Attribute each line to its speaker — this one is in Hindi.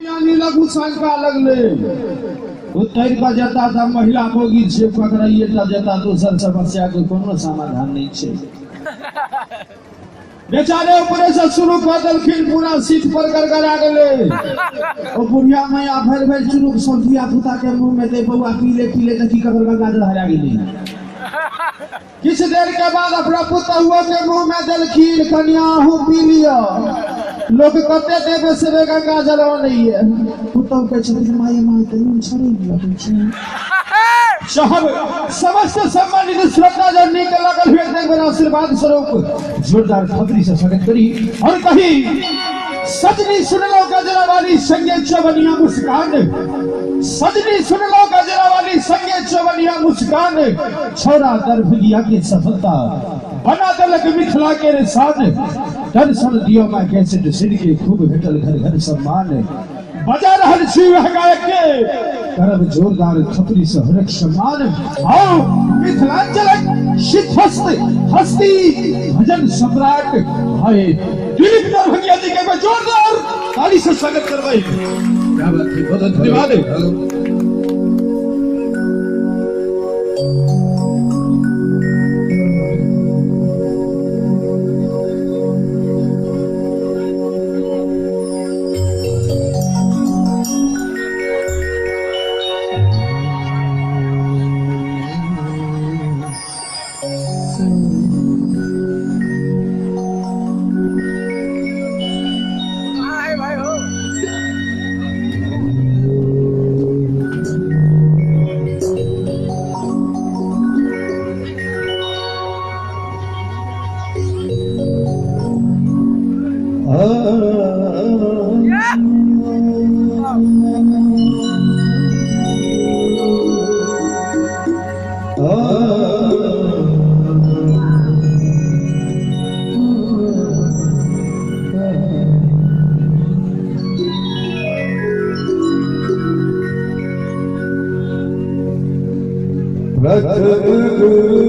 Speaker 1: लघु संख्या लगले उत्तर का जता था महिला भोगी से पकड़ाइए जता दूसर समस्या को कोनो समाधान नहीं छे। बेचारे ऊपर से शुरू कर दलखिन पूरा सीट पर गड़गड़ा गले ओ बुढ़िया मैया भर भर चुनुक सब्जिया फुता के मुंह में दे बउआ पीले पीले तकी ककर गंगा जल हरा गेली। किछ देर के बाद अपना पुत्र हुआ के मुंह में दलखिन कन्या हूं पी लियो लोग कहते देवे से गंगा जल नहीं है पुतौ के छत्री माये माये तनु छरे लगे छे। साहब समस्त सम्मानित श्रद्धा जननी के लगल हुए एक बार आशीर्वाद स्वरूप जोरदार खबरी से स्वागत करी और कही सजनी सुन लो गजरा वाली संगे चवनिया मुस्कान सजनी सुन लो गजरा वाली संगे चवनिया मुस्कान छोरा दरभंगिया की सफलता बना दलक मिथिला के रिसान दर्शन दियो मैं कैसे सिर के खूब भेटल घर घर सम्मान बजा रहल छी वह गायक के करब जोरदार खपरी से हरक सम्मान आओ मिथिलांचल सिद्धस्त हस्ती भजन सम्राट भाई दिलीप दरभंगिया जी के जोरदार ताली से स्वागत करवाई। क्या बात है, बहुत धन्यवाद।
Speaker 2: प्रथम गुरु